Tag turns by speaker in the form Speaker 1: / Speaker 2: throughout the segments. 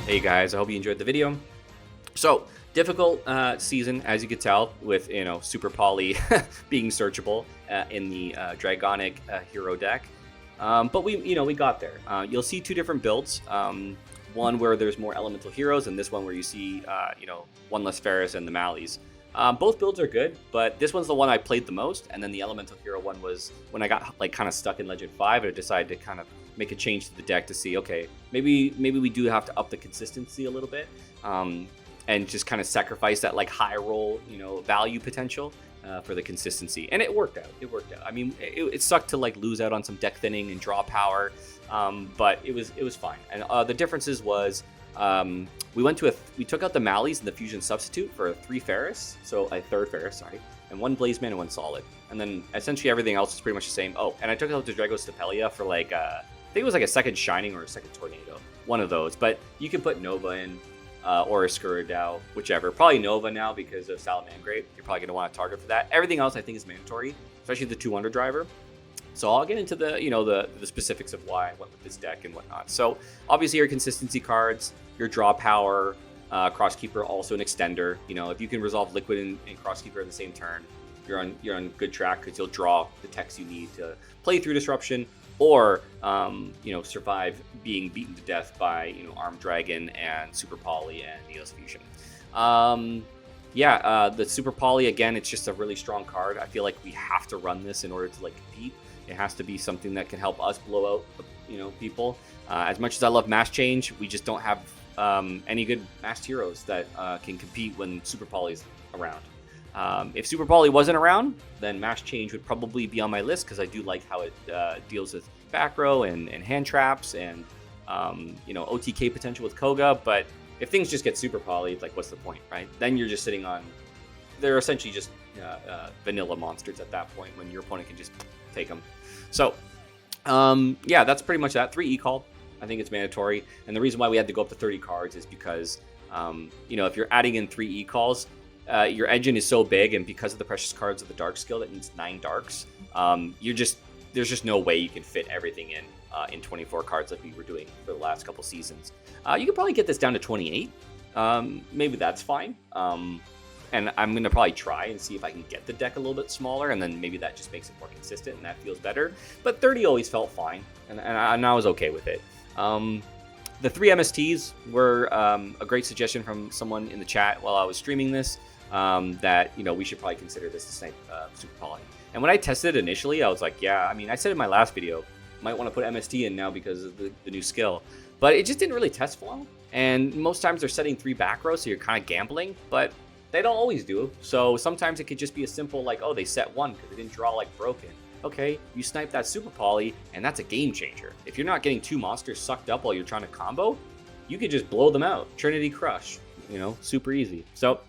Speaker 1: Hey guys, I hope you enjoyed the video. So, difficult season, as you could tell, with Super Poly being searchable in the Dragonic hero deck. But we got there. You'll see two different builds. One where there's more elemental heroes, and this one where you see one less Ferris and the Malleys. Both builds are good, but this one's the one I played the most, and then the elemental hero one was when I got kind of stuck in Legend 5, and I decided to kind of make a change to the deck to see, okay, maybe we do have to up the consistency a little bit, and just kind of sacrifice that high roll value potential for the consistency, and it worked out. I mean, it sucked to lose out on some deck thinning and draw power, but it was fine. And the differences was we took out the Malleys and the Fusion Substitute for a 3 Ferris, so a 3rd Ferris, sorry, and 1 Blazeman and 1 Solid, and then essentially everything else is pretty much the same. Oh, and I took out the Drago Stapelia for I think it was a 2nd Shining or a 2nd Tornado, one of those. But you can put Nova in or a Skurridao, whichever. Probably Nova now because of Salamangreat. You're probably going to want to target for that. Everything else I think is mandatory, especially the 2 Under Driver. So I'll get into the specifics of why I went with this deck and whatnot. So obviously your consistency cards, your draw power, Crosskeeper, also an extender. If you can resolve Liquid and Crosskeeper in the same turn, you're on good track because you'll draw the text you need to play through Disruption, or survive being beaten to death by Armed Dragon and Super Poly and Neos Fusion. The Super Poly, again, it's just a really strong card. I feel like we have to run this in order to compete. It has to be something that can help us blow out people. As much as I love Mass Change, we just don't have any good masked heroes that can compete when Super Poly's around. If Super Poly wasn't around, then Mass Change would probably be on my list because I do like how it deals with back row and hand traps and OTK potential with Koga. But if things just get Super Poly, what's the point, right? Then you're just sitting on, they're essentially just vanilla monsters at that point when your opponent can just take them. So that's pretty much that. 3 E-Call, I think it's mandatory. And the reason why we had to go up to 30 cards is because if you're adding in 3 E-Calls, your engine is so big, and because of the precious cards of the dark skill that needs 9 darks, there's just no way you can fit everything in 24 cards like we were doing for the last couple seasons. You could probably get this down to 28. Maybe that's fine. And I'm going to probably try and see if I can get the deck a little bit smaller, and then maybe that just makes it more consistent and that feels better. But 30 always felt fine, and I was okay with it. The 3 MSTs were a great suggestion from someone in the chat while I was streaming this, that, you know, we should probably consider this to snipe Super Poly. And when I tested it initially, I was like, yeah, I mean, I said in my last video, might want to put MST in now because of the new skill, but it just didn't really test well. And most times they're setting 3 back rows, so you're kind of gambling, but they don't always do. So sometimes it could just be a simple, like, oh, they set 1 because they didn't draw like broken. Okay, you snipe that Super Poly, and that's a game changer. If you're not getting 2 monsters sucked up while you're trying to combo, you could just blow them out. Trinity Crush, you know, super easy. So,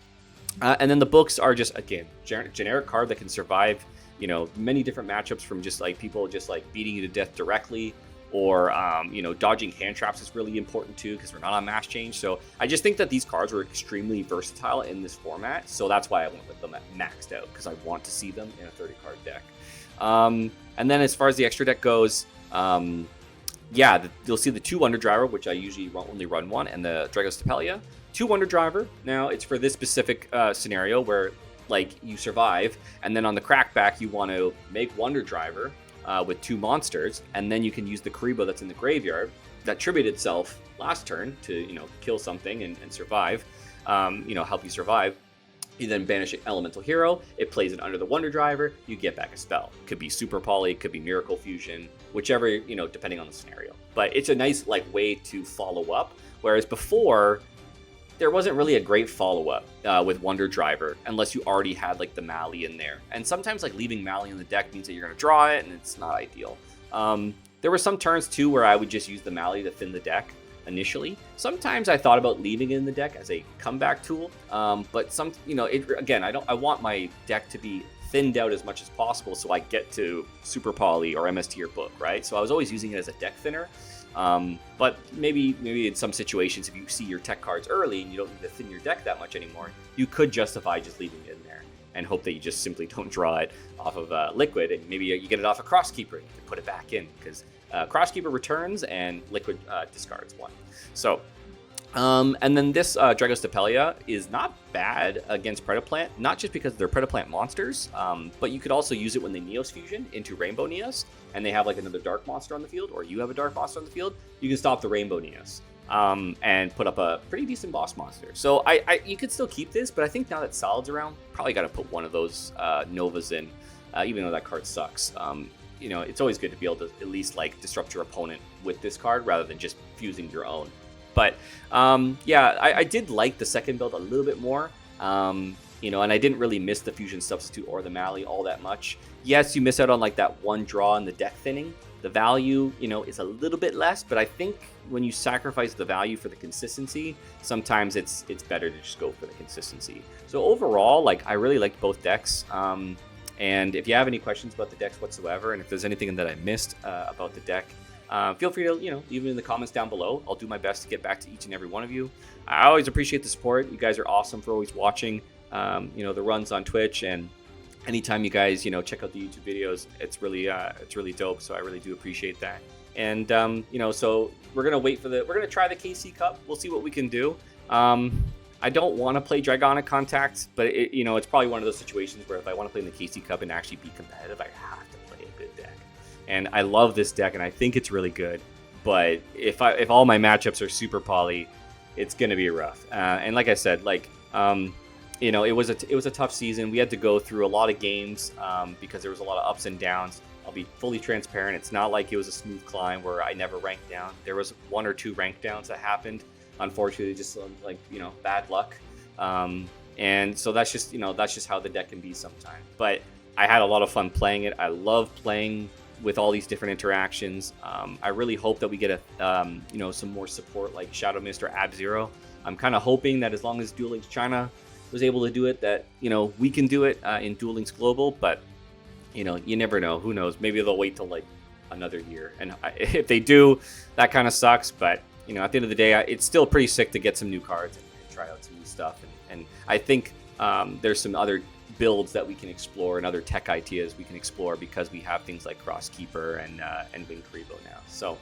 Speaker 1: and then the books are just, again, generic card that can survive, you know, many different matchups, from just like people just like beating you to death directly, or, you know, dodging hand traps is really important too, because we're not on mass change. So I just think that these cards were extremely versatile in this format. So that's why I went with them at maxed out, because I want to see them in a 30 card deck. And then as far as the extra deck goes, yeah, you'll see the 2 Wonder Driver, which I usually only run 1, and the Dragostapelia. 2 Wonder Driver. Now, it's for this specific scenario where, like, you survive, and then on the crackback, you want to make Wonder Driver with 2 monsters, and then you can use the Karibo that's in the graveyard that tributed itself last turn to, you know, kill something and survive, you know, help you survive. You then banish an elemental hero, it plays it under the Wonder Driver, you get back a spell. Could be Super Poly, could be Miracle Fusion, whichever, you know, depending on the scenario. But it's a nice, like, way to follow up, whereas before, there wasn't really a great follow-up with Wonder Driver, unless you already had, like, the Mali in there. And sometimes, like, leaving Mali in the deck means that you're going to draw it, and it's not ideal. There were some turns, too, where I would just use the Mali to thin the deck initially. Sometimes I thought about leaving it in the deck as a comeback tool, but some, you know, again, I want my deck to be thinned out as much as possible so I get to Super Poly or MST or Book, right? So I was always using it as a deck thinner. But maybe in some situations, if you see your tech cards early and you don't need to thin your deck that much anymore, you could justify just leaving it in there and hope that you just simply don't draw it off of Liquid, and maybe you get it off a Crosskeeper and you can put it back in, because Crosskeeper returns and Liquid discards 1. So, and then this Dragostapelia is not bad against Predaplant, not just because they're Predaplant monsters, but you could also use it when they Neos fusion into Rainbow Neos, and they have like another Dark Monster on the field, or you have a Dark Monster on the field. You can stop the Rainbow Neos and put up a pretty decent boss monster. So you could still keep this, but I think now that Solid's around, probably got to put one of those Novas in, even though that card sucks. You know, it's always good to be able to at least like disrupt your opponent with this card rather than just fusing your own. But yeah, I did like the second build a little bit more, you know, and I didn't really miss the Fusion Substitute or the Mali all that much. Yes, you miss out on like that one draw in the deck thinning. The value, you know, is a little bit less, but I think when you sacrifice the value for the consistency, sometimes it's better to just go for the consistency. So overall, like, I really liked both decks. And if you have any questions about the decks whatsoever, and if there's anything that I missed about the deck, feel free to, you know, leave it in the comments down below. I'll do my best to get back to each and every one of you. I always appreciate the support. You guys are awesome for always watching, you know, the runs on Twitch, and anytime you guys, you know, check out the YouTube videos, it's really dope. So I really do appreciate that. And, you know, so we're going to try the KC Cup. We'll see what we can do. I don't want to play Dragonic Contact, but you know, it's probably one of those situations where if I want to play in the KC Cup and actually be competitive, I have to play a good deck. And I love this deck, and I think it's really good. But if all my matchups are Super Poly, it's gonna be rough. And like I said, like you know, it was a tough season. We had to go through a lot of games because there was a lot of ups and downs. I'll be fully transparent. It's not like it was a smooth climb where I never ranked down. There was 1 or 2 rank downs that happened. Unfortunately, just like, you know, bad luck. And so that's just how the deck can be sometimes. But I had a lot of fun playing it. I love playing with all these different interactions. I really hope that we get you know, some more support like Shadow Mist or Ab-Zero. I'm kind of hoping that as long as Duel Links China was able to do it, that, you know, we can do it in Duel Links Global. But, you know, you never know. Who knows? Maybe they'll wait till like another year. And if they do, that kind of sucks. But, you know, at the end of the day, it's still pretty sick to get some new cards and try out some new stuff. And I think there's some other builds that we can explore and other tech ideas we can explore because we have things like Crosskeeper and Wing Karibo now. So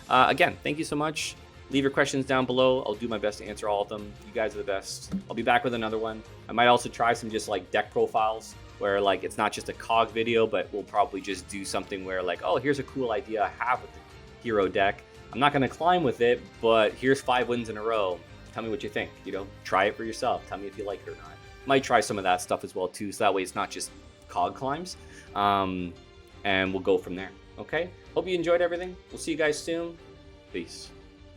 Speaker 1: again, thank you so much. Leave your questions down below. I'll do my best to answer all of them. You guys are the best. I'll be back with another one. I might also try some just like deck profiles where like it's not just a KOG video, but we'll probably just do something where like, oh, here's a cool idea I have with the hero deck. I'm not going to climb with it, but here's 5 wins in a row. Tell me what you think. You know, try it for yourself. Tell me if you like it or not. Might try some of that stuff as well too, so that way it's not just KOG climbs. And we'll go from there. Okay. Hope you enjoyed everything. We'll see you guys soon. Peace.